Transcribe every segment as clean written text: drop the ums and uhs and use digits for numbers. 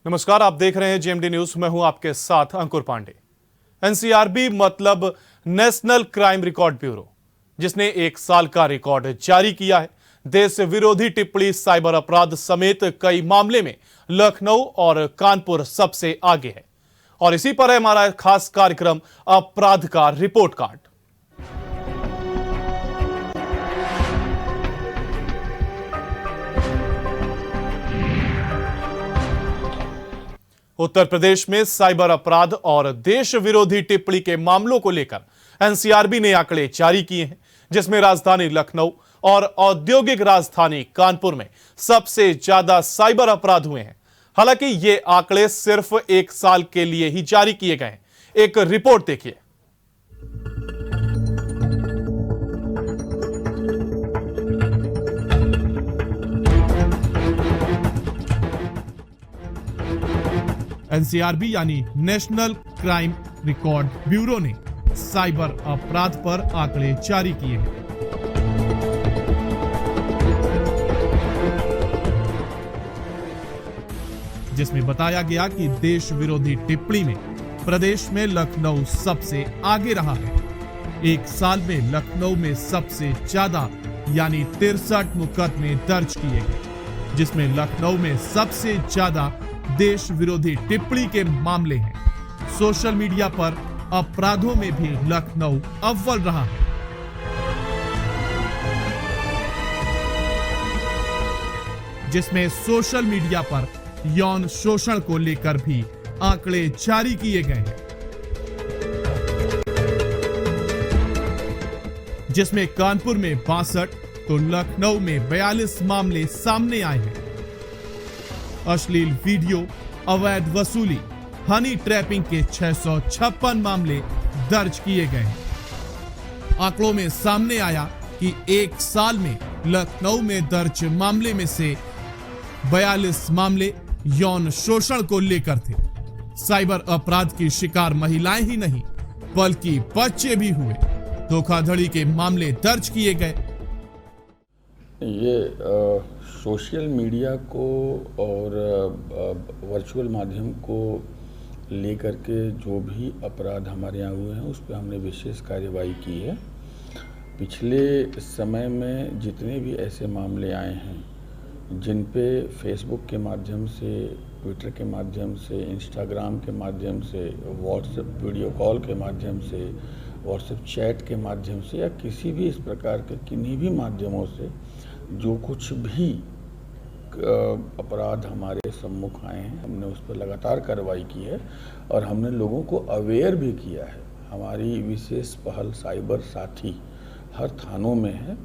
नमस्कार, आप देख रहे हैं जेएमडी न्यूज। मैं हूं आपके साथ अंकुर पांडे। एनसीआरबी मतलब नेशनल क्राइम रिकॉर्ड ब्यूरो, जिसने एक साल का रिकॉर्ड जारी किया है। देश विरोधी टिप्पणी, साइबर अपराध समेत कई मामले में लखनऊ और कानपुर सबसे आगे है। और इसी पर है हमारा खास कार्यक्रम अपराध का रिपोर्ट कार्ड। उत्तर प्रदेश में साइबर अपराध और देश विरोधी टिप्पणी के मामलों को लेकर एनसीआरबी ने आंकड़े जारी किए हैं, जिसमें राजधानी लखनऊ और औद्योगिक राजधानी कानपुर में सबसे ज्यादा साइबर अपराध हुए हैं। हालांकि ये आंकड़े सिर्फ एक साल के लिए ही जारी किए गए हैं। एक रिपोर्ट देखिए। एनसीआरबी यानी नेशनल क्राइम रिकॉर्ड ब्यूरो ने साइबर अपराध पर आंकड़े जारी किए हैं। जिसमें बताया गया कि देश विरोधी टिप्पणी में प्रदेश में लखनऊ सबसे आगे रहा है। एक साल में लखनऊ में सबसे ज्यादा यानी 63 मुकदमे दर्ज किए गए, जिसमें लखनऊ में सबसे ज्यादा देश विरोधी टिप्पणी के मामले हैं। सोशल मीडिया पर अपराधों में भी लखनऊ अव्वल रहा है। जिसमें सोशल मीडिया पर यौन शोषण को लेकर भी आंकड़े जारी किए गए हैं, जिसमें कानपुर में 62 तो लखनऊ में 42 मामले सामने आए हैं। अश्लील वीडियो, अवैध वसूली, हनी ट्रैपिंग के 656 मामले दर्ज किए गए हैं। आंकड़ों में सामने आया कि एक साल में लखनऊ में दर्ज मामले में से 42 मामले यौन शोषण को लेकर थे। साइबर अपराध की शिकार महिलाएं ही नहीं बल्कि बच्चे भी हुए। धोखाधड़ी के मामले दर्ज किए गए। ये सोशल मीडिया को और वर्चुअल माध्यम को लेकर के जो भी अपराध हमारे यहाँ हुए हैं उस पर हमने विशेष कार्यवाही की है। पिछले समय में जितने भी ऐसे मामले आए हैं जिन पे फेसबुक के माध्यम से, ट्विटर के माध्यम से, इंस्टाग्राम के माध्यम से, व्हाट्सएप वीडियो कॉल के माध्यम से, व्हाट्सएप चैट के माध्यम से या किसी भी इस प्रकार के किन्हीं भी माध्यमों से जो कुछ भी अपराध हमारे सम्मुख आए हैं, हमने उस पर लगातार कार्रवाई की है और हमने लोगों को अवेयर भी किया है। हमारी विशेष पहल साइबर साथी हर थानों में है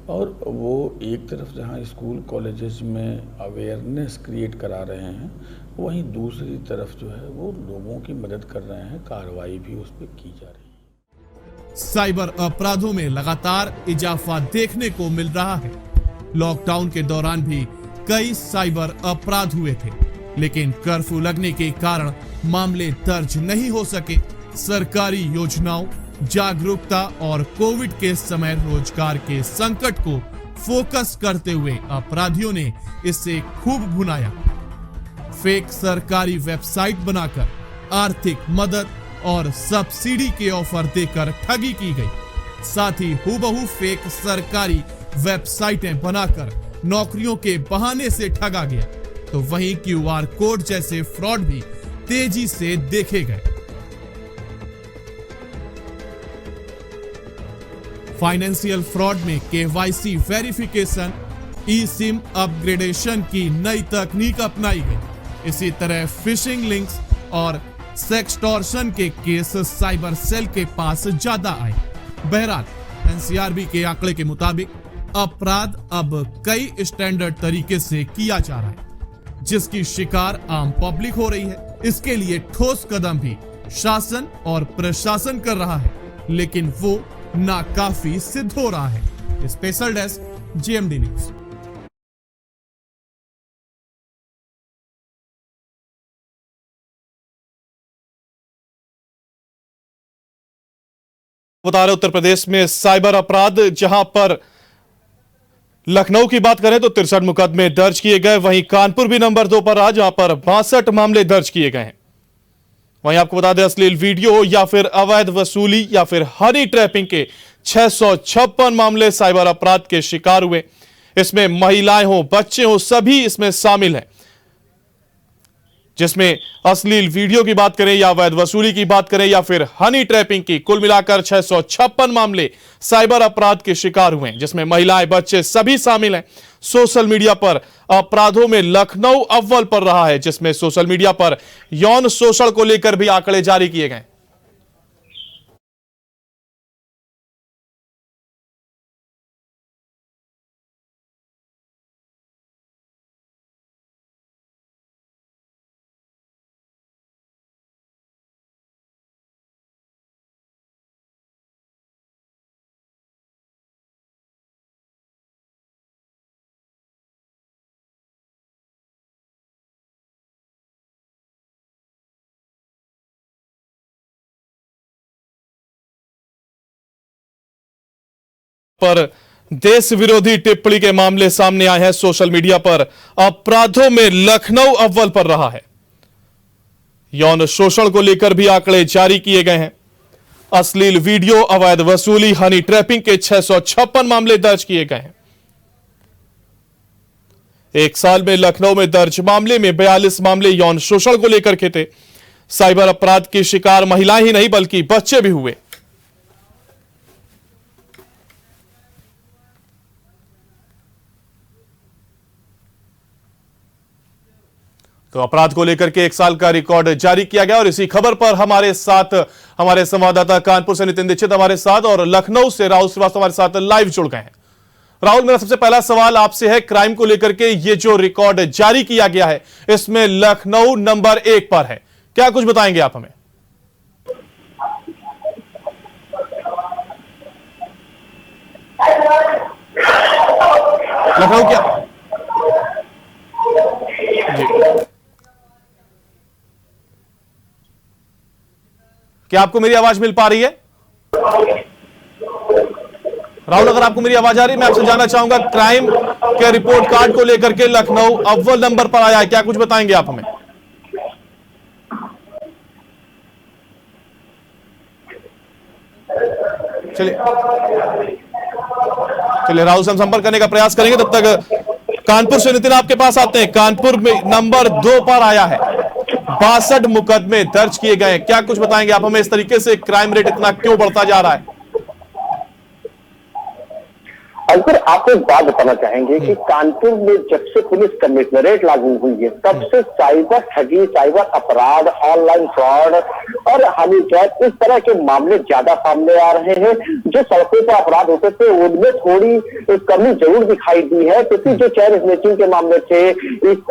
और वो एक तरफ जहां स्कूल कॉलेजेस में अवेयरनेस क्रिएट करा रहे हैं, वहीं दूसरी तरफ जो है वो लोगों की मदद कर रहे हैं। कार्रवाई भी उस पर की जा रही है। साइबर अपराधों में लगातार इजाफा देखने को मिल रहा है। लॉकडाउन के दौरान भी कई साइबर अपराध हुए थे, लेकिन कर्फ्यू लगने के कारण मामले दर्ज नहीं हो सके। सरकारी योजनाओं, जागरूकता और कोविड के समय रोजगार के संकट को फोकस करते हुए अपराधियों ने इससे खूब भुनाया। फेक सरकारी वेबसाइट बनाकर आर्थिक मदद और सब्सिडी के ऑफर देकर ठगी की गई। साथ ही हूबहू फेक सरकारी वेबसाइटें बनाकर नौकरियों के बहाने से ठगा गया। तो वहीं क्यूआर कोड जैसे फ्रॉड भी तेजी से देखे गए। फाइनेंशियल फ्रॉड में केवाईसी वेरिफिकेशन, ई सिम अपग्रेडेशन की नई तकनीक अपनाई गई। इसी तरह फिशिंग लिंक्स और सेक्सटॉर्शन के केस साइबर सेल के पास ज्यादा आए। बहरहाल एनसीआरबी के आंकड़े के मुताबिक अपराध अब कई स्टैंडर्ड तरीके से किया जा रहा है, जिसकी शिकार आम पब्लिक हो रही है। इसके लिए ठोस कदम भी शासन और प्रशासन कर रहा है, लेकिन वो नाकाफी सिद्ध हो रहा है। Special desk, JMD news. बता रहे उत्तर प्रदेश में साइबर अपराध, जहां पर लखनऊ की बात करें तो 63 मुकदमे दर्ज किए गए, वहीं कानपुर भी नंबर 2 पर रहा जहां पर 62 मामले दर्ज किए गए हैं। वहीं आपको बता दें अश्लील वीडियो या फिर अवैध वसूली या फिर हनी ट्रैपिंग के 656 मामले साइबर अपराध के शिकार हुए। इसमें महिलाएं हो, बच्चे हो, सभी इसमें शामिल हैं। जिसमें अश्लील वीडियो की बात करें या अवैध वसूली की बात करें या फिर हनी ट्रैपिंग की, कुल मिलाकर 656 मामले साइबर अपराध के शिकार हुए हैं, जिसमें महिलाएं, बच्चे सभी शामिल हैं। सोशल मीडिया पर अपराधों में लखनऊ अव्वल पर रहा है, जिसमें सोशल मीडिया पर यौन शोषण को लेकर भी आंकड़े जारी किए गए। पर देश विरोधी टिप्पणी के मामले सामने आए हैं। सोशल मीडिया पर अपराधों में लखनऊ अव्वल पर रहा है। यौन शोषण को लेकर भी आंकड़े जारी किए गए हैं। अश्लील वीडियो, अवैध वसूली, हनी ट्रैपिंग के 656 मामले दर्ज किए गए हैं। एक साल में लखनऊ में दर्ज मामले में 42 मामले यौन शोषण को लेकर के थे। साइबर अपराध की शिकार महिलाएं ही नहीं बल्कि बच्चे भी हुए। तो अपराध को लेकर के एक साल का रिकॉर्ड जारी किया गया और इसी खबर पर हमारे साथ हमारे संवाददाता कानपुर से नितिन दीक्षित हमारे साथ और लखनऊ से राहुल श्रीवास्तव हमारे साथ लाइव जुड़ गए हैं। राहुल, मेरा सबसे पहला सवाल आपसे है, क्राइम को लेकर के ये जो रिकॉर्ड जारी किया गया है इसमें लखनऊ नंबर 1 पर है, क्या कुछ बताएंगे आप हमें? लखनऊ क्या जी, क्या आपको मेरी आवाज मिल पा रही है? राहुल, अगर आपको मेरी आवाज आ रही है, मैं आपसे जानना चाहूंगा क्राइम के रिपोर्ट कार्ड को लेकर के लखनऊ अव्वल नंबर पर आया है, क्या कुछ बताएंगे आप हमें? चलिए राहुल से हम संपर्क करने का प्रयास करेंगे। तब तक कानपुर से नितिन आपके पास आते हैं। कानपुर में नंबर 2 पर आया है, 62 मुकदमे दर्ज किए गए हैं, क्या कुछ बताएंगे आप हमें? इस तरीके से क्राइम रेट इतना क्यों बढ़ता जा रहा है? अंकुर, आपको एक बात बताना चाहेंगे कि कानपुर में जब से पुलिस कमिश्नरेट लागू हुई है तब से साइबर ठगी, साइबर अपराध, ऑनलाइन फ्रॉड और हनी ट्रैप, इस तरह के मामले ज्यादा सामने आ रहे हैं। जो सड़कों पर अपराध होते थे उनमें थोड़ी कमी जरूर दिखाई दी है, क्योंकि जो चैन स्नैचिंग के मामले थे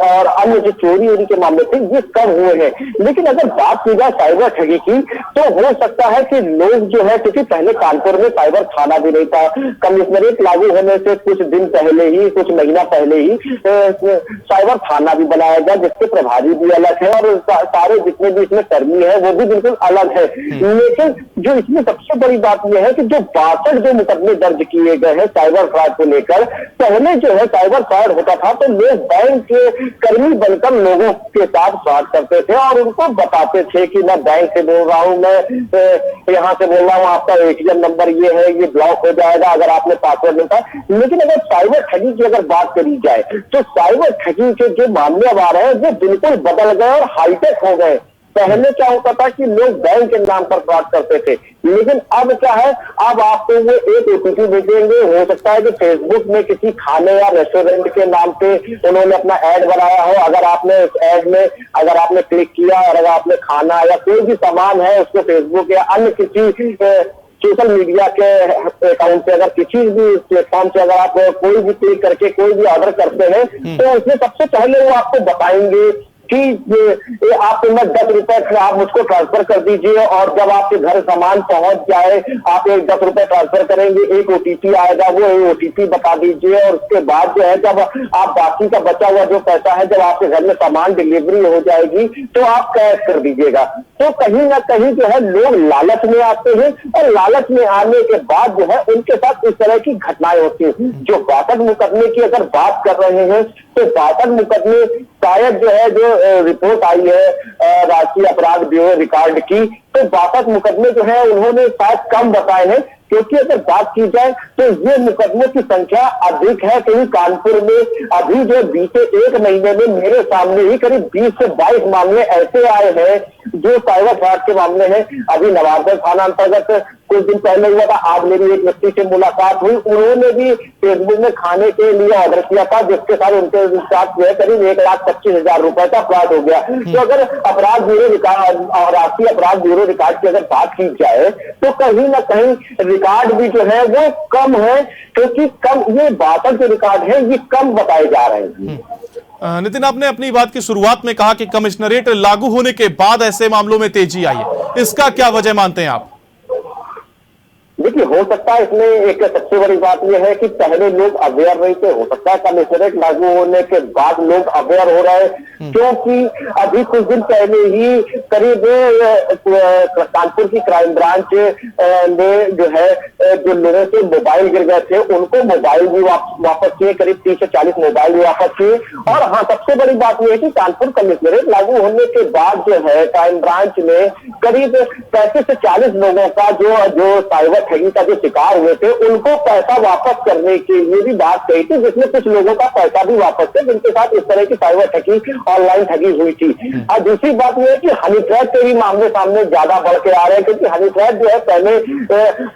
और अन्य जो चोरी वोरी के मामले थे ये कम हुए हैं। लेकिन अगर बात की जाए साइबर ठगी की तो हो सकता है कि लोग जो है, क्योंकि पहले कानपुर में साइबर थाना भी नहीं था, कमिश्नरेट लागू होने से कुछ दिन पहले ही, कुछ महीना पहले ही साइबर थाना भी बनाया गया जिसके प्रभारी भी अलग है और सारे जितने भी इसमें कर्मी है वो भी बिल्कुल अलग है। लेकिन जो इसमें सबसे बड़ी बात यह है कि जो 62 जो मुकदमे दर्ज किए गए हैं साइबर फ्रॉड को लेकर, पहले जो है साइबर फ्रॉड होता था तो लोग बैंक के कर्मी बनकर लोगों के साथ फ्रॉड करते थे और उनको बताते थे कि मैं बैंक से बोल रहा हूं, मैं यहाँ से बोल रहा हूँ, आपका ATM नंबर ये है, ये ब्लॉक हो जाएगा अगर आपने पासवर्ड नहीं था। लेकिन अगर साइबर ठगी की अगर बात करी जाए तो साइबर ठगी के जो मामले अब आ रहे हैं वो बिल्कुल बदल गए और हाईटेक हो गए। पहले क्या होता था कि लोग बैंक के नाम पर फ्रॉड करते थे, लेकिन अब क्या है, अब आपको वो एक OTP भेजेंगे, हो सकता है कि फेसबुक में किसी खाने या रेस्टोरेंट के नाम पे उन्होंने अपना ऐड बनाया हो, अगर आपने उस ऐड में अगर आपने क्लिक किया और अगर आपने खाना या कोई भी सामान है उसको फेसबुक या अन्य किसी सोशल मीडिया के अकाउंट से, अगर किसी भी प्लेटफॉर्म से अगर आप कोई भी क्लिक करके कोई भी ऑर्डर करते हैं तो उसमें सबसे पहले वो आपको बताएंगे कि ये आप मैं 10 रुपए आप मुझको ट्रांसफर कर दीजिए, और जब आपके घर सामान पहुंच जाए आप एक 10 रुपए ट्रांसफर करेंगे, एक ओटीपी आएगा, वो ओटीपी बता दीजिए, और उसके बाद जो है जब आप बाकी का बचा हुआ जो पैसा है जब आपके घर में सामान डिलीवरी हो जाएगी तो आप कैश कर दीजिएगा। तो कहीं ना कहीं जो है लोग लालच में आते हैं, और लालच में आने के बाद जो है उनके साथ इस तरह की घटनाएं होती हैं। जो बातक मुकदमे की अगर बात कर रहे हैं तो बातक मुकदमे शायद जो है जो रिपोर्ट आई है राष्ट्रीय अपराध ब्यूरो रिकॉर्ड की, तो बातक मुकदमे जो है उन्होंने शायद कम बताए हैं, क्योंकि अगर बात की जाए तो ये मुकदमों की संख्या अधिक है। कहीं कानपुर में अभी जो बीते 1 महीने में मेरे सामने ही करीब 20 से 22 मामले ऐसे आए हैं जो साइबर फ्रॉड के मामले हैं। अभी नवाबगंज थाना अंतर्गत कुछ दिन पहले हुआ था, आज मेरी एक व्यक्ति से मुलाकात हुई, उन्होंने भी फेसबुक में खाने के लिए ऑर्डर किया था, जिसके साथ उनके साथ जो है करीब 1,25,000 रुपए का अपराध हो गया। तो अगर अपराध ब्यूरो रिकॉर्ड और राष्ट्रीय अपराध ब्यूरो रिकॉर्ड की अगर बात की जाए तो कहीं ना कहीं रिकॉर्ड भी जो है वो कम है, क्योंकि कम ये बातक जो रिकॉर्ड है ये कम बताए जा रहे हैं। नितिन, आपने अपनी बात की शुरुआत में कहा कि कमिश्नरेट लागू होने के बाद ऐसे मामलों में तेजी आई है, इसका क्या वजह मानते हैं आप? देखिए, हो सकता है इसमें एक सबसे बड़ी बात यह है कि पहले लोग अवेयर नहीं थे, हो सकता है कमिश्नरेट लागू होने के बाद लोग अवेयर हो रहे हैं, क्योंकि अभी कुछ दिन पहले ही करीब कानपुर की क्राइम ब्रांच ने जो है जो लोगों से मोबाइल गिर गए थे उनको मोबाइल भी वापस किए, करीब 30 से 40 मोबाइल भी वापस किए। और हाँ, सबसे बड़ी बात यह है कि कानपुर कमिश्नरेट लागू होने के बाद जो है क्राइम ब्रांच ने करीब 35 से 40 लोगों का जो साइबर ठगी का जो शिकार हुए थे उनको पैसा वापस करने के लिए भी बात कही थी, जिसमें कुछ लोगों का पैसा भी वापस थे जिनके साथ इस तरह की साइबर ठगी ऑनलाइन ठगी हुई थी। और दूसरी बात यह है कि हनी ट्रैप के भी मामले सामने ज्यादा बढ़ के आ रहे हैं, क्योंकि हनी ट्रैप जो है पहले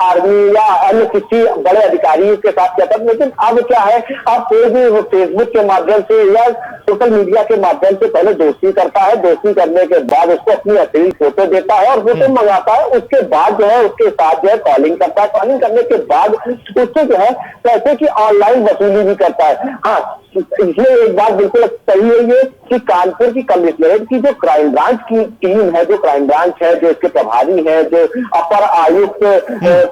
आर्मी या अन्य किसी बड़े अधिकारी के साथ किया था, लेकिन अब क्या है, अब कोई भी फेसबुक के माध्यम से या सोशल मीडिया के माध्यम से पहले दोस्ती करता है, दोस्ती करने के बाद उसको अपनी अश्लील फोटो देता है और फोटो मंगाता है, उसके बाद जो है उसके साथ जो है कॉलिंग करता है, कॉलिंग करने के बाद उससे जो है पैसे की ऑनलाइन वसूली भी करता है। हाँ, इसलिए एक बात बिल्कुल सही है ये कि कानपुर की कमिश्नरेट की जो क्राइम ब्रांच की टीम है, जो क्राइम ब्रांच है, जो इसके प्रभारी है, जो अपर आयुक्त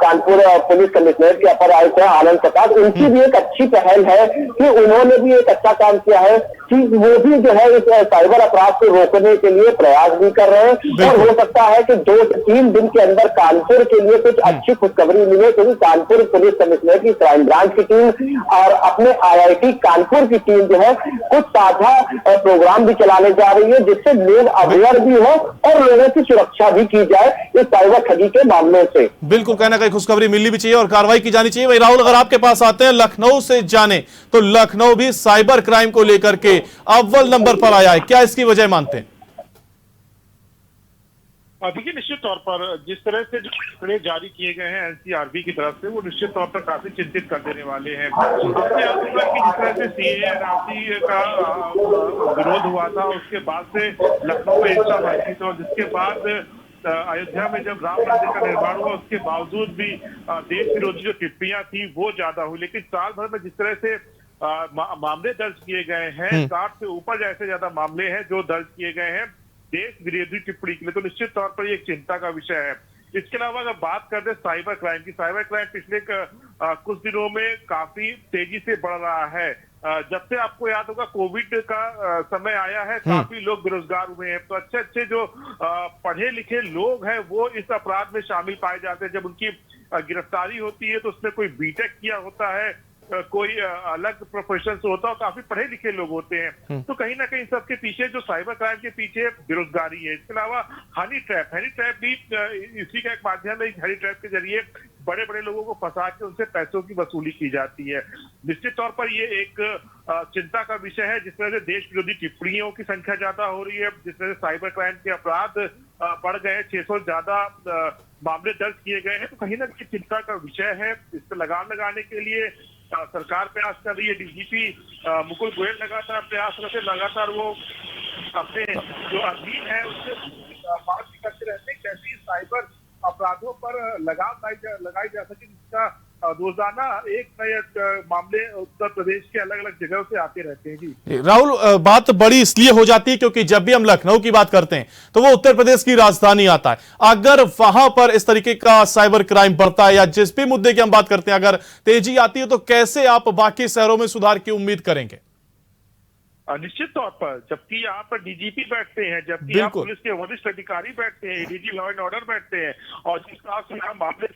कानपुर पुलिस कमिश्नरेट के अपर आयुक्त है आनंद प्रसाद, उनकी भी एक अच्छी पहल है कि उन्होंने भी एक अच्छा काम किया है कि वो भी जो है इस साइबर अपराध को रोकने के लिए प्रयास भी कर रहे हैं। और हो सकता है कि 2 से 3 दिन के अंदर कानपुर के लिए कुछ अच्छी खुशखबरी मिले, क्योंकि कानपुर पुलिस कमिश्नरेट की क्राइम ब्रांच की टीम और अपने IIT कानपुर की टीम जो है कुछ साझा प्रोग्राम भी चलाने जा रही है, जिससे लोग अवेयर भी हो और लोगों की सुरक्षा भी की जाए इस साइबर ठगी के मामलों से। बिल्कुल, कहना कहीं खुशखबरी मिलनी भी चाहिए और कार्रवाई की जानी चाहिए। वही राहुल, अगर आपके पास आते हैं लखनऊ से जाने, तो लखनऊ भी साइबर क्राइम को लेकर के अव्वल नंबर पर आया है, क्या इसकी वजह मानते हैं? देखिए, निश्चित तौर पर जिस तरह से जो आंकड़े जारी किए गए हैं NCRB की तरफ से, वो निश्चित तौर पर काफी चिंतित कर देने वाले हैं। आपने याद होगा कि जिस तरह से CAA NRC का विरोध हुआ था, उसके बाद से लखनऊ में हिंसा बढ़ी थी, और जिसके बाद अयोध्या में जब राम मंदिर का निर्माण हुआ उसके बावजूद भी देश विरोधी जो टिप्पणियां थी वो ज्यादा हुई। लेकिन साल भर में जिस तरह से मामले दर्ज किए गए हैं, 60 से ऊपर जैसे ज्यादा मामले हैं जो दर्ज किए गए हैं देश विरोधी टिप्पणी के लिए, तो निश्चित तौर पर ये एक चिंता का विषय है। इसके अलावा अगर बात करते हैं साइबर क्राइम की, साइबर क्राइम पिछले कुछ दिनों में काफी तेजी से बढ़ रहा है। जब से आपको याद होगा कोविड का समय आया है, काफी लोग बेरोजगार हुए हैं, तो अच्छे अच्छे जो पढ़े लिखे लोग हैं वो इस अपराध में शामिल पाए जाते हैं। जब उनकी गिरफ्तारी होती है तो उसमें कोई बीटेक किया होता है, कोई अलग प्रोफेशन से होता है, काफी पढ़े लिखे लोग होते हैं। तो कहीं ना कहीं सबके पीछे जो साइबर क्राइम के पीछे बेरोजगारी है। इसके अलावा हनी ट्रैप भी इसी का एक माध्यम है। हनी ट्रैप के जरिए बड़े बड़े लोगों को फंसा के उनसे पैसों की वसूली की जाती है। निश्चित तौर पर ये एक चिंता का विषय है, जिस तरह से देश विरोधी टिप्पणियों की संख्या ज्यादा हो रही है, जिस तरह से साइबर क्राइम के अपराध बढ़ गए, 600 ज्यादा मामले दर्ज किए गए हैं, तो कहीं ना कहीं चिंता का विषय है। इस पर लगाम लगाने के लिए सरकार प्रयास कर रही है। DGP मुकुल गोयल लगातार प्रयास करते, लगातार वो अपने जो अधीन है उससे बात भी करते रहते हैं कैसे साइबर अपराधों पर लगाम लगाई जा सके, जिसका रोजाना एक नए मामले उत्तर प्रदेश के अलग अलग जगहों से आते रहते हैं। जी राहुल, बात बड़ी इसलिए हो जाती है क्योंकि जब भी हम लखनऊ की बात करते हैं तो वो उत्तर प्रदेश की राजधानी आता है। अगर वहां पर इस तरीके का साइबर क्राइम बढ़ता है या जिस भी मुद्दे की हम बात करते हैं अगर तेजी आती है तो कैसे आप बाकी शहरों में सुधार की उम्मीद करेंगे? निश्चित तौर पर, जबकि यहाँ पर डीजीपी बैठते हैं, जबकि यहाँ पुलिस के वरिष्ठ अधिकारी बैठते हैं, एडीजी लॉ एंड ऑर्डर बैठते हैं, और जिस तरह से यहाँ मामले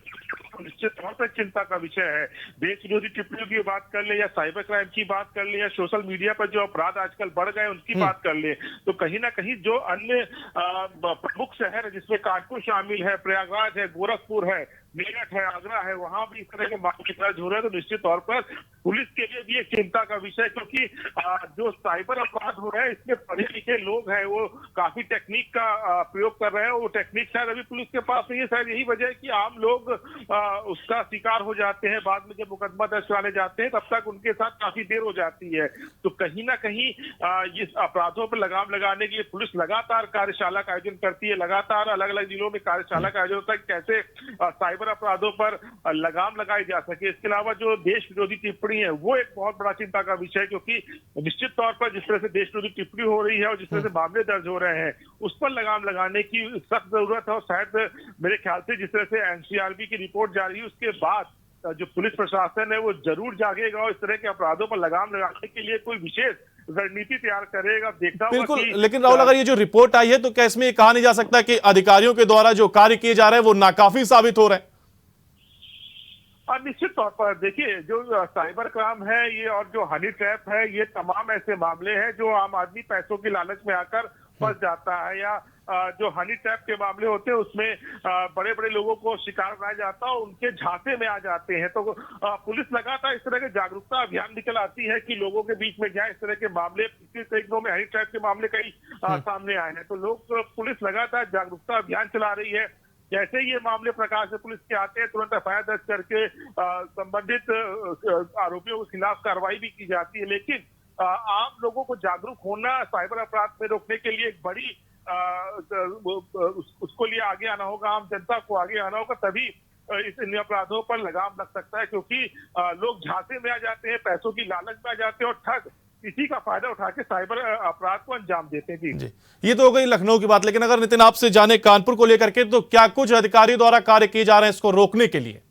निश्चित तौर पर चिंता का विषय है। देश विरोधी टिप्पणियों की बात कर ले या साइबर क्राइम की बात कर ले या सोशल मीडिया पर जो अपराध आजकल बढ़ गए उनकी बात कर ले, तो कहीं ना कहीं जो अन्य प्रमुख शहर है जिसमें कानपुर शामिल है, प्रयागराज है, गोरखपुर है, मेरठ है, आगरा है, वहां भी इस तरह के मामले दर्ज हो रहे हैं। तो निश्चित तौर पर पुलिस के लिए भी एक चिंता का विषय, क्योंकि जो साइबर अपराध हो रहे हैं इसमें पढ़े लिखे लोग हैं, वो काफी टेक्निक का प्रयोग कर रहे हैं। वो टेक्निक शायद अभी पुलिस के पास नहीं है, शायद यही वजह है कि आम लोग उसका शिकार हो जाते हैं। बाद में जब मुकदमा दर्ज कराने जाते हैं तब तक उनके साथ काफी देर हो जाती है। तो कहीं ना कहीं इस अपराधों पर लगाम लगाने के लिए पुलिस लगातार कार्यशाला का आयोजन करती है, लगातार अलग अलग जिलों में कार्यशाला का आयोजन होता है, कैसे साइबर अपराधों पर लगाम लगाई जा सके। इसके अलावा जो देश विरोधी टिप्पणी है वो एक बहुत बड़ा चिंता का विषय है, क्योंकि निश्चित तौर पर जिस तरह से देश विरोधी टिप्पणी हो रही है और जिस तरह से मामले दर्ज हो रहे हैं उस पर लगाम लगाने की सख्त जरूरत है। और शायद मेरे ख्याल से जिस तरह से एनसीआरबी की रिपोर्ट जारी है उसके बाद जो पुलिस प्रशासन है वो जरूर जागेगा और इस तरह के अपराधों पर लगाम लगाने के लिए कोई विशेष रणनीति तैयार करेगा। देखा बिल्कुल, लेकिन राहुल अगर ये जो रिपोर्ट आई है तो क्या इसमें ये कहा नहीं जा सकता कि अधिकारियों के द्वारा जो कार्य किए जा रहे हैं वो नाकाफी साबित हो रहे हैं? निश्चित तौर पर देखिए, जो साइबर क्राइम है ये और जो हनी ट्रैप है ये तमाम ऐसे मामले हैं जो आम आदमी पैसों की लालच में आकर फंस जाता है, या जो हनी ट्रैप के मामले होते हैं उसमें बड़े बड़े लोगों को शिकार बनाया जाता है और उनके झांसे में आ जाते हैं। तो पुलिस लगातार इस तरह के जागरूकता अभियान निकल आती है कि लोगों के बीच में जाए। इस तरह के मामले पिछले कई दिनों में हनी ट्रैप के मामले कई सामने आए हैं, तो लोग पुलिस लगातार जागरूकता अभियान चला रही है। जैसे ये मामले प्रकाश से पुलिस के आते हैं तुरंत एफआईआर दर्ज करके संबंधित आरोपियों के खिलाफ कार्रवाई भी की जाती है। लेकिन आम लोगों को जागरूक होना साइबर अपराध में रोकने के लिए एक बड़ी उसको लिए आगे आना होगा, आम जनता को आगे आना होगा, तभी इन अपराधों पर लगाम लग सकता है। क्योंकि लोग झांसे में आ जाते हैं, पैसों की लालच में आ जाते हैं और ठग इसी का फायदा उठा के साइबर अपराध को अंजाम देते हैं। जी ये तो हो गई लखनऊ की बात, लेकिन अगर नितिन आपसे जाने कानपुर को लेकर के तो क्या कुछ अधिकारियों द्वारा कार्य किए जा रहे हैं इसको रोकने के लिए?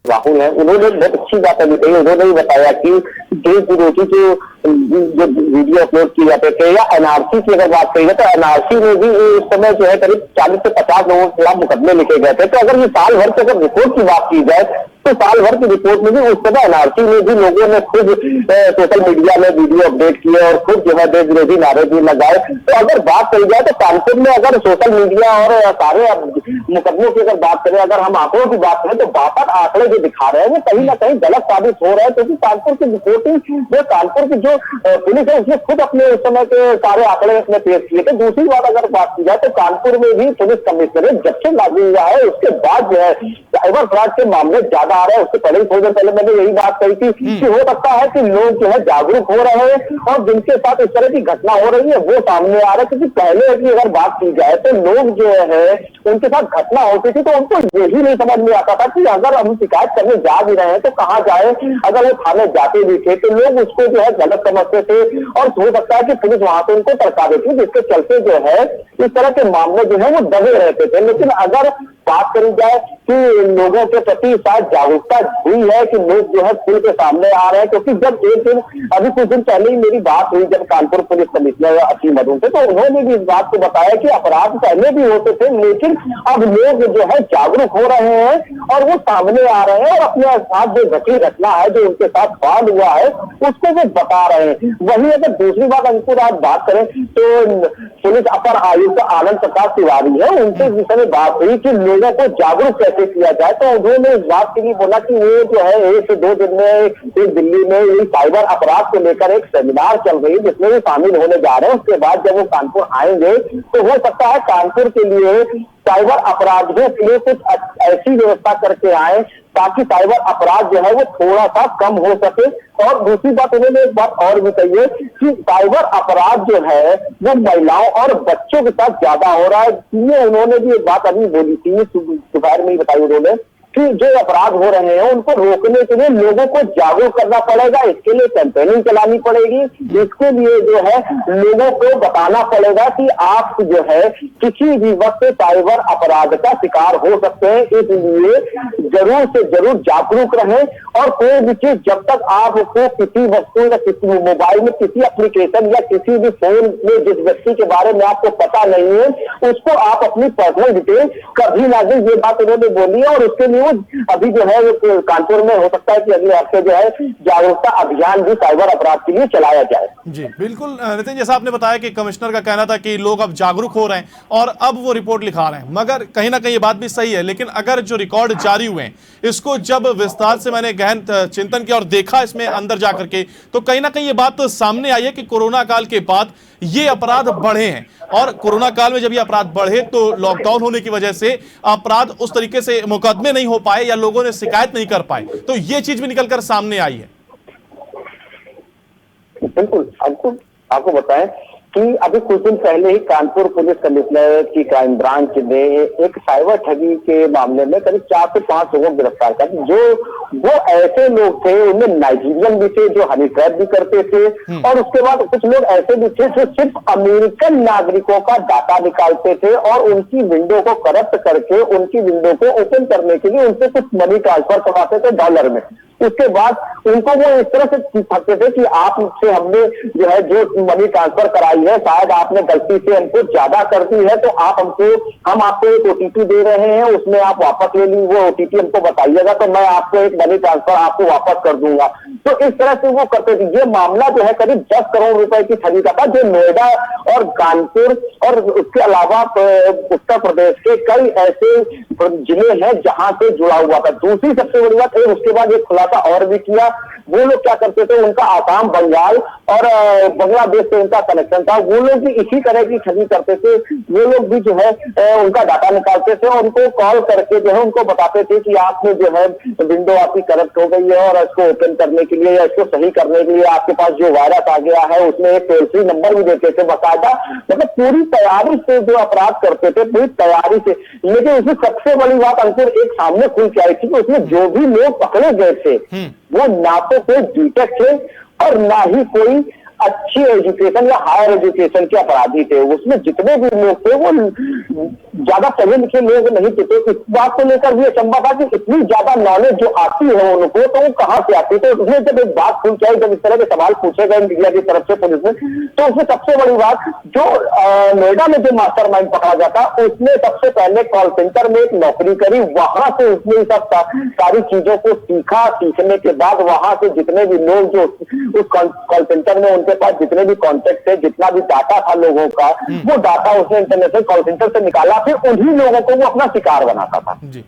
राहुल है, उन्होंने बहुत अच्छी बात अभी कही। उन्होंने भी बताया कि देश विरोधी जो वीडियो अपलोड किए जाते थे या एनआरसी की अगर बात करेंगे तो एनआरसी में भी इस समय जो है करीब 40 से 50 लोगों के खिलाफ मुकदमे लिखे गए थे। तो अगर ये साल भर की अगर रिपोर्ट की बात की जाए तो साल भर की रिपोर्ट में भी उस समय एनआरसी में भी लोगों ने खुद सोशल मीडिया में वीडियो अपडेट किए और खुद जो है देश विरोधी नारे भी लगाए। तो अगर बात करी जाए तो कानपुर में अगर सोशल मीडिया और सारे मुकदमों की अगर बात करें, अगर हम आंकड़ों की बात करें तो 62 आंकड़े जो दिखा रहे हैं वो कहीं ना कहीं गलत साबित हो रहे हैं। क्योंकि कानपुर की रिपोर्टिंग जो कानपुर की जो पुलिस है उसने खुद अपने उस समय के सारे आंकड़े उसने पेश किए थे। दूसरी बात अगर बात की जाए तो कानपुर में भी पुलिस कमिश्नरेट जब से लागू हुआ है उसके बाद जो है साइबर अपराध के मामले ज्यादा आ रहे हैं। उससे पहले थोड़ी देर पहले मैंने यही बात कही थी कि हो सकता है कि लोग जो है जागरूक हो रहे हैं और जिनके साथ इस तरह की घटना हो रही है वो सामने आ रहे हैं। क्योंकि पहले की अगर बात की जाए तो लोग जो है उनके साथ घटना होती थी तो उनको यही नहीं समझ में आता था कि अगर हम शिकायत करने जा भी रहे हैं तो कहाँ जाए। अगर वो थाने जाते भी थे तो लोग उसको जो है गलत समझते थे और हो सकता है कि पुलिस वहां से उनको टरका देती, जिसके चलते जो है इस तरह के मामले जो है वो दबे रहते थे। लेकिन अगर बात करी जाए कि लोगों के प्रति शायद जागरूकता हुई है कि लोग जो है खुल के सामने आ रहे हैं। क्योंकि जब एक दिन अभी कुछ दिन पहले ही मेरी बात हुई जब कानपुर पुलिस कमिश्नर असीम मधु से, तो उन्होंने भी इस बात को बताया कि अपराध पहले भी होते थे लेकिन अब लोग जो है जागरूक हो रहे हैं और वो सामने आ रहे हैं और अपने साथ जो घटी घटना है जो उनके साथ कांड हुआ है उसको वो बता रहे हैं। वही अगर दूसरी बात अंकुर आज बात करें तो पुलिस अपर आयुक्त आनंद प्रकाश तिवारी है, उनसे इस विषय में बात हुई कि लोगों को जागरूक कैसे किया जाए। तो उन्होंने इस बात के लिए बोला कि वो जो है 1 से 2 दिन में दिल्ली में ये साइबर अपराध को लेकर एक सेमिनार चल रही है जिसमें वो शामिल होने जा रहे हैं। उसके बाद जब वो कानपुर आएंगे तो हो सकता है कानपुर के लिए साइबर अपराधियों के लिए कुछ ऐसी व्यवस्था करके आए ताकि साइबर अपराध जो है वो थोड़ा सा कम हो सके। और दूसरी बात उन्होंने एक बात और भी कही है कि साइबर अपराध जो है वो महिलाओं और बच्चों के साथ ज्यादा हो रहा है। ये उन्होंने भी एक बात अभी बोली थी, दोपहर में ही बताई उन्होंने, कि जो अपराध हो रहे हैं उनको रोकने के लिए लोगों को जागरूक करना पड़ेगा, इसके लिए कैंपेनिंग चलानी पड़ेगी, इसके लिए जो है लोगों को बताना पड़ेगा कि आप जो है किसी भी वक्त साइबर अपराध का शिकार हो सकते हैं। इसलिए जरूर से जरूर जागरूक रहें और कोई भी चीज जब तक आपको किसी वस्तु या किसी मोबाइल में किसी एप्लीकेशन या किसी भी फोन में जिस व्यक्ति के बारे में आपको पता नहीं है उसको आप अपनी पर्सनल डिटेल कभी ना दें, ये बात उन्होंने बोली है। और उसके लिए अभी जो है कानपुर में हो सकता है कि अगले हफ्ते जो है जागरूकता अभियान भी साइबर अपराध के लिए चलाया जाए। जी बिल्कुल नितिन, जैसा आपने बताया कि कमिश्नर का कहना था कि लोग अब जागरूक हो रहे हैं और अब वो रिपोर्ट लिखा रहे हैं, मगर कहीं ना कहीं ये बात भी सही है। लेकिन अगर जो रिकॉर्ड जारी हुए हैं इसको जब विस्तार से मैंने गहन चिंतन किया और देखा इसमें अंदर जाकर के, तो कहीं ना कहीं ये बात तो सामने आई है कि कोरोना काल के बाद ये अपराध बढ़े हैं। और कोरोना काल में जब ये अपराध बढ़े तो लॉकडाउन होने की वजह से अपराध उस तरीके से मुकदमे नहीं हो पाए या लोगों ने शिकायत नहीं कर पाए, तो ये चीज भी निकलकर सामने आई है। बिल्कुल, आपको बताएं कि अभी कुछ दिन पहले ही कानपुर पुलिस कमिश्नर की क्राइम ब्रांच ने एक साइबर ठगी के मामले में करीब 4 से 5 लोगों को गिरफ्तार कर, जो वो ऐसे लोग थे, उनमें नाइजीरियन भी थे जो हनी ट्रैप भी करते थे, और उसके बाद कुछ लोग ऐसे भी थे जो सिर्फ अमेरिकन नागरिकों का डाटा निकालते थे और उनकी विंडो को करप्ट करके उनकी विंडो को ओपन करने के लिए उनसे कुछ मनी ट्रांसफर करवाते थे डॉलर में। उसके बाद उनको वो इस तरह से थकते थे कि आपसे हमने जो है जो मनी ट्रांसफर कराई है शायद आपने गलती से हमको ज्यादा कर दी है, तो हम आपको एक ओटीपी दे रहे हैं, उसमें आप वापस ले ली, वो ओटीपी हमको बताइएगा तो मैं आपको एक मनी ट्रांसफर आपको वापस कर दूंगा। तो इस तरह से वो करते थे। ये मामला जो है करीब 10 करोड़ रुपए की ठगी का था, जो नोएडा और कानपुर और उसके अलावा उत्तर प्रदेश के कई ऐसे जिले हैं जहां से जुड़ा हुआ था। दूसरी सबसे बड़ी बात, उसके बाद एक खुलासा और भी किया। वो लोग क्या करते थे, उनका आसाम, बंगाल और बांग्लादेश से उनका कनेक्शन था। वो लोग भी इसी तरह की ठगी करते थे। वो लोग भी जो है उनका डाटा निकालते थे और उनको कॉल करके जो है उनको बताते थे कि आपने जो है विंडो आपकी करप्ट हो गई है और इसको ओपन करने के लिए या इसको सही करने के लिए आपके पास जो वायरस आ गया है उसमें एक टोल फ्री नंबर भी देते थे बाकायदा। मतलब पूरी तैयारी से जो अपराध करते थे, पूरी तैयारी से। लेकिन उसमें सबसे बड़ी बात अंकुर एक सामने खुल के आई थी कि उसमें जो भी लोग पकड़े गए थे वो ना तो कोई बीटेक थे और ना ही कोई अच्छी एजुकेशन या हायर एजुकेशन के अपराधी थे। उसमें जितने भी लोग थे वो ज्यादा पढ़े लिखे लोग नहीं थे। तो इस बात को लेकर भी अचंभा था कि इतनी ज्यादा नॉलेज जो आती है उनको, तो वो कहां से आती है। तो उसमें जब एक बात खुल के आई, जब इस तरह के सवाल पूछे गए मीडिया की तरफ से पुलिस में, तो उसमें सबसे बड़ी बात जो नोएडा में जो मास्टरमाइंड पकड़ा जाता उसने सबसे पहले कॉल सेंटर में एक नौकरी करी। वहां से उसने सब सारी चीजों को सीखा। सीखने के बाद वहां से जितने भी लोग जो उस कॉल सेंटर में उनके पास जितने भी कॉन्टेक्ट थे, जितना भी डाटा था लोगों का, वो डाटा उसने इंटरनेशनल कॉल सेंटर से निकाला, फिर उन्हीं लोगों को वो अपना शिकार बनाता था। जी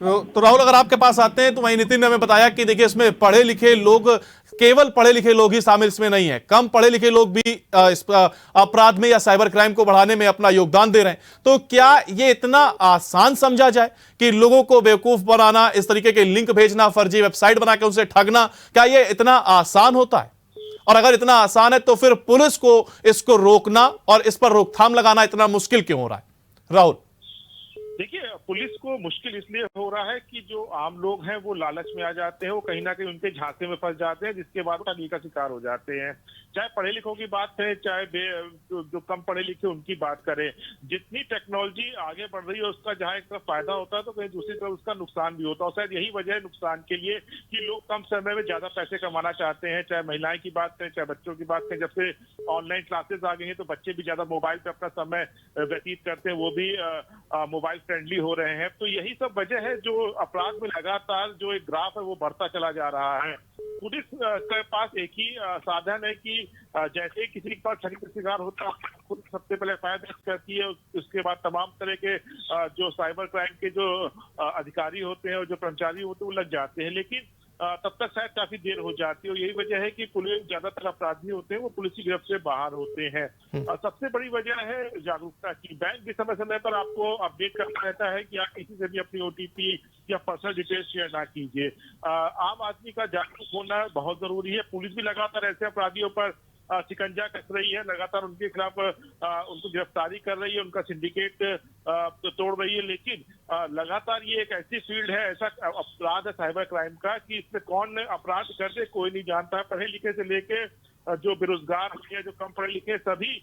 तो राहुल, अगर आपके पास आते हैं तो वही नितिन ने हमें बताया कि देखिए इसमें पढ़े लिखे लोग, केवल पढ़े लिखे लोग ही शामिल इसमें नहीं है, कम पढ़े लिखे लोग भी इस अपराध में या साइबर क्राइम को बढ़ाने में अपना योगदान दे रहे हैं। तो क्या ये इतना आसान समझा जाए कि लोगों को बेवकूफ बनाना, इस तरीके के लिंक भेजना, फर्जी वेबसाइट बना के उनसे ठगना, क्या ये इतना आसान होता है? और अगर इतना आसान है तो फिर पुलिस को इसको रोकना और इस पर रोकथाम लगाना इतना मुश्किल क्यों हो रहा है? राहुल, देखिए, पुलिस को मुश्किल इसलिए हो रहा है कि जो आम लोग हैं वो लालच में आ जाते हैं, वो कहीं ना कहीं उनके झांसे में फंस जाते हैं, जिसके बाद ठगी का शिकार हो जाते हैं। चाहे पढ़े लिखों की बात है, चाहे जो कम पढ़े लिखे उनकी बात करें, जितनी टेक्नोलॉजी आगे बढ़ रही है उसका जहां एक तरफ फायदा होता है तो कहीं दूसरी तरफ उसका नुकसान भी होता है। और शायद यही वजह है नुकसान के लिए कि लोग कम समय में ज्यादा पैसे कमाना चाहते हैं। चाहे महिलाएं की बात करें, चाहे बच्चों की बात करें, जब से ऑनलाइन क्लासेस आ गई हैं तो बच्चे भी ज्यादा मोबाइल पे अपना समय व्यतीत करते हैं, वो भी मोबाइल फ्रेंडली हो रहे हैं। तो यही सब वजह है जो अपराध में लगातार जो एक ग्राफ है वो बढ़ता चला जा रहा है। पुलिस के पास एक ही साधन है कि जैसे किसी के पास ठगी का शिकार होता है, खुद सबसे पहले एफआईआर दर्ज करती है, उसके बाद तमाम तरह के जो साइबर क्राइम के जो अधिकारी होते हैं और जो कर्मचारी होते हैं वो लग जाते हैं। लेकिन तब तक शायद काफी देर हो जाती है। और यही वजह है कि पुलिस ज्यादातर अपराधी होते हैं वो पुलिस की गिरफ्त से बाहर होते हैं। सबसे बड़ी वजह है जागरूकता की। बैंक भी समय समय पर आपको अपडेट करता रहता है कि आप किसी से भी अपनी OTP या पर्सनल डिटेल्स शेयर ना कीजिए। आम आदमी का जागरूक होना बहुत जरूरी है। पुलिस भी लगातार ऐसे अपराधियों पर शिकंजा कस रही है, लगातार उनके खिलाफ उनको गिरफ्तारी कर रही है, उनका सिंडिकेट तोड़ रही है। लेकिन लगातार ये एक ऐसी फील्ड है, ऐसा अपराध है साइबर क्राइम का कि इसमें कौन अपराध कर दे कोई नहीं जानता है। पढ़े लिखे से लेके जो बेरोजगार है, जो कम पढ़े लिखे, सभी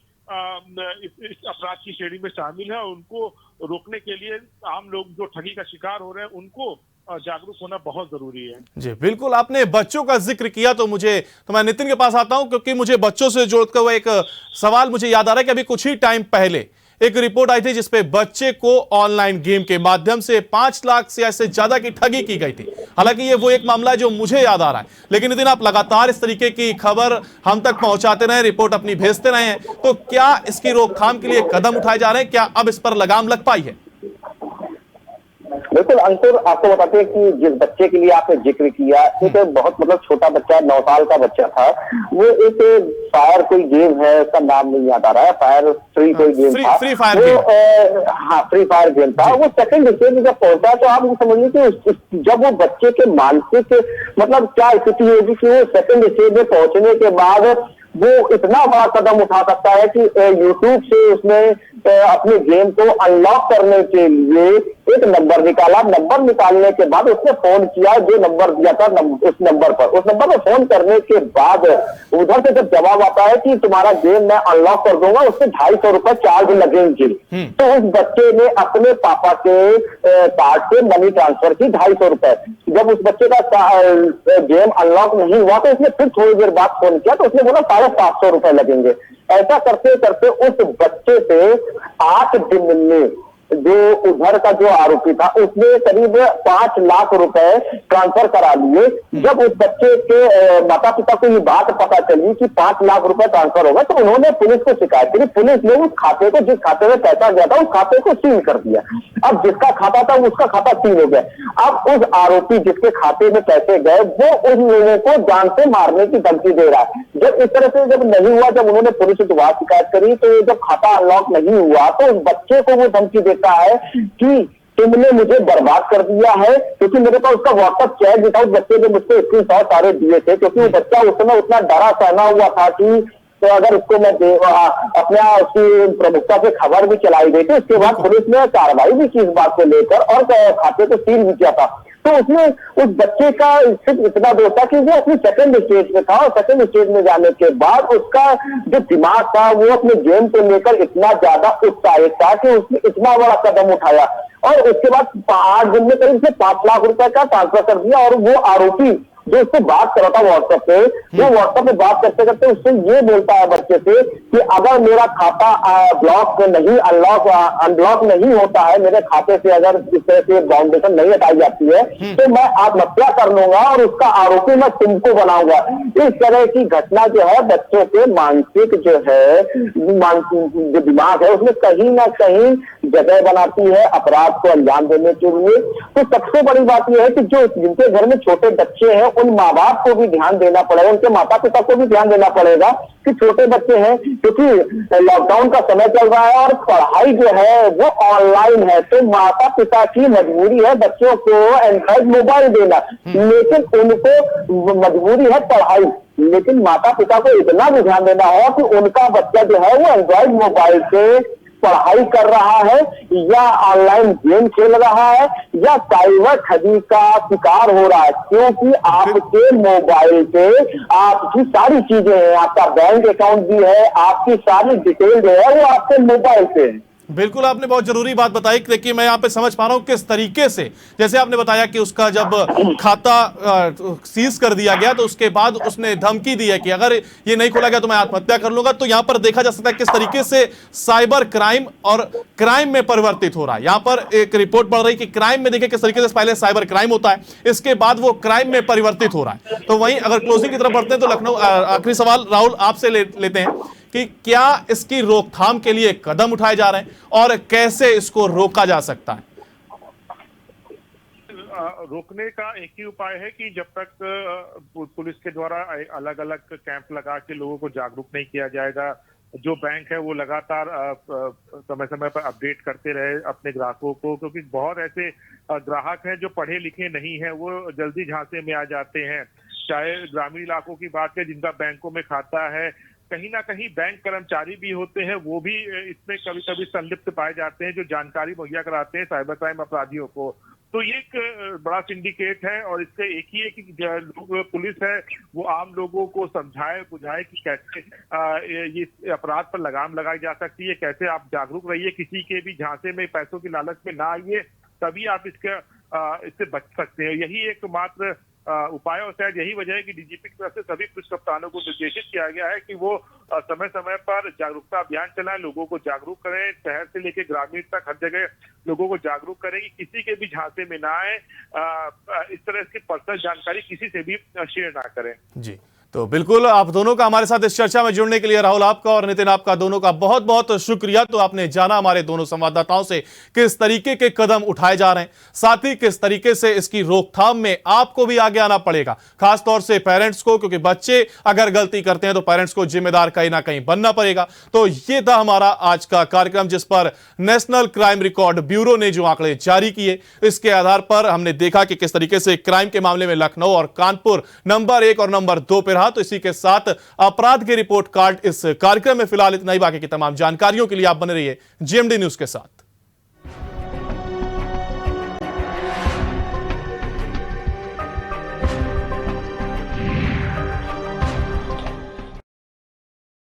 इस अपराध की श्रेणी में शामिल है। और उनको रोकने के लिए आम लोग जो ठगी का शिकार हो रहे हैं उनको जागरूक होना बहुत जरूरी है। जी बिल्कुल, आपने बच्चों का जिक्र किया तो मैं नितिन के पास आता हूं, क्योंकि मुझे बच्चों से जोड़ते हुए एक सवाल मुझे याद आ रहा है कि अभी कुछ ही टाइम पहले एक रिपोर्ट आई थी जिसपे बच्चे को ऑनलाइन गेम के माध्यम से 5 लाख से ऐसे ज्यादा की ठगी की गई थी। हालांकि ये वो एक मामला है जो मुझे याद आ रहा है, लेकिन नितिन आप लगातार इस तरीके की खबर हम तक पहुंचाते रहे, रिपोर्ट अपनी भेजते रहे हैं, तो क्या इसकी रोकथाम के लिए कदम उठाए जा रहे हैं? क्या अब इस पर लगाम लग पाई है? बिल्कुल अंकुर, आपको बताते हैं कि जिस बच्चे के लिए आपने जिक्र किया, एक बहुत मतलब छोटा बच्चा, 9 साल का बच्चा था। वो एक फायर कोई गेम है, उसका नाम नहीं याद आ रहा है, फायर फ्री कोई गेम था, फ्री फायर गेम। हाँ, फ्री फायर गेम था। वो सेकंड स्टेज में जब पहुंचा तो आप समझिए कि जब वो बच्चे के मानसिक मतलब क्या स्थिति होगी कि वो सेकंड स्टेज में पहुंचने के बाद वो इतना बड़ा कदम उठा सकता है कि यूट्यूब से उसने अपने गेम को अनलॉक करने के लिए एक नंबर निकाला। नंबर निकालने के बाद उसने फोन किया, जो नंबर दिया था उस नंबर पर फोन करने के बाद उधर से जब जवाब आता है कि तुम्हारा गेम मैं अनलॉक कर दूंगा, उससे 250 रुपए चार्ज लगेंगे। तो उस बच्चे ने अपने पापा के कार्ड से मनी ट्रांसफर की 250 रुपए। जब उस बच्चे का गेम अनलॉक नहीं हुआ तो उसने फिर थोड़ी देर बाद फोन किया तो उसने बोला 750 रुपए लगेंगे। ऐसा करते करते उस बच्चे से 8 दिन में जो उधर का जो आरोपी था उसने करीब 5 लाख रुपए ट्रांसफर करा लिए। जब उस बच्चे के माता पिता को ये बात पता चली कि 5 लाख रुपए ट्रांसफर होगा तो उन्होंने पुलिस को शिकायत करी। पुलिस ने उस खाते को, जिस खाते में पैसा गया था, उस खाते को सील कर दिया। अब जिसका खाता था उसका खाता सील हो गया। अब उस आरोपी जिसके खाते में पैसे गए वो उन लोगों को जान से मारने की धमकी दे रहा है। जब इस तरह से जब नहीं हुआ, जब उन्होंने पुलिस से दोबारा शिकायत करी तो जब खाता अनलॉक नहीं हुआ तो उस बच्चे को वो धमकी देता है कि तुमने मुझे बर्बाद कर दिया है, क्योंकि मेरे पास उसका व्हाट्सएप चैट भी था। उस बच्चे ने मुझको स्क्रीनशॉट सारे दिए थे, क्योंकि वो बच्चा उस समय उतना डरा सहना हुआ था कि तो अगर उसको मैं अपने उसकी प्रमुखता से खबर भी चलाई गई थी। उसके बाद पुलिस ने कार्रवाई भी की इस बात को लेकर और खाते को सील भी किया था। तो उसमें उस बच्चे का सिर्फ इतना दोष था कि वो अपनी सेकंड स्टेज में था और सेकंड स्टेज में जाने के बाद उसका जो दिमाग था वो अपने गेम को लेकर इतना ज्यादा उत्साहित था कि उसने इतना बड़ा कदम उठाया और उसके बाद 8 दिन में करीब से 5 लाख रुपए का ट्रांसफर कर दिया। और वो आरोपी जो उससे बात कर रहा था व्हाट्सएप पे, वो व्हाट्सएप पे बात करते करते उससे ये बोलता है बच्चे से कि अगर मेरा खाता ब्लॉक नहीं अनब्लॉक नहीं होता है, मेरे खाते से अगर इस तरह से बाउंडेशन नहीं हटाई जाती है तो मैं आत्महत्या कर लूंगा और उसका आरोपी मैं तुमको बनाऊंगा। इस तरह की घटना जो है बच्चों के मानसिक जो है जो दिमाग है उसमें कहीं ना कहीं जगह बनाती है अपराध को अंजाम देने के लिए। तो सबसे बड़ी बात यह है कि जो जिनके घर में छोटे बच्चे हैं उन माँ बाप को भी ध्यान देना पड़ेगा, उनके माता पिता को भी ध्यान देना पड़ेगा कि छोटे बच्चे हैं, क्योंकि लॉकडाउन का समय चल रहा है और पढ़ाई जो है वो ऑनलाइन है। तो माता पिता की मजबूरी है बच्चों को एंड्रॉइड मोबाइल देना, लेकिन उनको मजबूरी है पढ़ाई। लेकिन माता पिता को इतना भी ध्यान देना हो कि उनका बच्चा जो है वो एंड्रॉइड मोबाइल से पढ़ाई कर रहा है या ऑनलाइन गेम खेल रहा है या साइबर ठगी का शिकार हो रहा है, क्योंकि आपके मोबाइल पे आपकी सारी चीजें हैं, आपका बैंक अकाउंट भी है, आपकी सारी डिटेल जो है वो आपके मोबाइल पे है। बिल्कुल, आपने बहुत जरूरी बात बताई। देखिए मैं यहाँ पे समझ पा रहा हूँ किस तरीके से, जैसे आपने बताया कि उसका जब खाता सीज कर दिया गया तो उसके बाद उसने धमकी दी है कि अगर ये नहीं खोला गया तो मैं आत्महत्या कर लूंगा। तो यहाँ पर देखा जा सकता है किस तरीके से साइबर क्राइम और क्राइम में परिवर्तित हो रहा है। यहाँ पर एक रिपोर्ट बढ़ रही कि क्राइम में देखिए किस तरीके से पहले साइबर क्राइम होता है, इसके बाद वो क्राइम में परिवर्तित हो रहा है। तो वहीं अगर क्लोजिंग की तरफ बढ़ते हैं तो लखनऊ, आखिरी सवाल राहुल आपसे लेते हैं कि क्या इसकी रोकथाम के लिए कदम उठाए जा रहे हैं और कैसे इसको रोका जा सकता है? रोकने का एक ही उपाय है कि जब तक पुलिस के द्वारा अलग अलग कैंप लगा के लोगों को जागरूक नहीं किया जाएगा, जो बैंक है वो लगातार समय समय पर अपडेट करते रहे अपने ग्राहकों को, क्योंकि बहुत ऐसे ग्राहक हैं जो पढ़े लिखे नहीं हैं, वो जल्दी झांसे में आ जाते हैं। चाहे ग्रामीण इलाकों की बात है जिनका बैंकों में खाता है, कहीं ना कहीं बैंक कर्मचारी भी होते हैं, वो भी इसमें कभी कभी संलिप्त पाए जाते हैं, जो जानकारी मुहैया कराते हैं साइबर क्राइम अपराधियों को। तो ये एक बड़ा सिंडिकेट है और इससे एक ही है कि पुलिस है वो आम लोगों को समझाए बुझाए कि कैसे ये अपराध पर लगाम लगाई जा सकती है, कैसे आप जागरूक रहिए, किसी के भी झांसे में पैसों की लालच में ना आइए, तभी आप इससे बच सकते हैं। यही एकमात्र उपाय और शायद यही वजह है कि डीजीपी की तरफ से सभी पुलिस कप्तानों को निर्देशित किया गया है कि वो समय समय पर जागरूकता अभियान चलाएं, लोगों को जागरूक करें, शहर से लेकर ग्रामीण तक हर जगह लोगों को जागरूक करें कि किसी के भी झांसे में ना आए, इस तरह की पर्सनल जानकारी किसी से भी शेयर ना करें। जी, तो बिल्कुल आप दोनों का हमारे साथ इस चर्चा में जुड़ने के लिए, राहुल आपका और नितिन आपका दोनों का बहुत बहुत शुक्रिया। तो आपने जाना हमारे दोनों संवाददाताओं से किस तरीके के कदम उठाए जा रहे हैं, साथ ही किस तरीके से इसकी रोकथाम में आपको भी आगे आना पड़ेगा, खासतौर से पेरेंट्स को, क्योंकि बच्चे अगर गलती करते हैं तो पेरेंट्स को जिम्मेदार कहीं ना कहीं बनना पड़ेगा। तो ये था हमारा आज का कार्यक्रम, जिस पर नेशनल क्राइम रिकॉर्ड ब्यूरो ने जो आंकड़े जारी किए, इसके आधार पर हमने देखा कि किस तरीके से क्राइम के मामले में लखनऊ और कानपुर नंबर 1 और नंबर 2 पर। तो इसी के साथ अपराध के रिपोर्ट कार्ड इस कार्यक्रम में फिलहाल इतना ही। बाकी की तमाम जानकारियों के लिए आप बने रहिए जीएमडी न्यूज के साथ।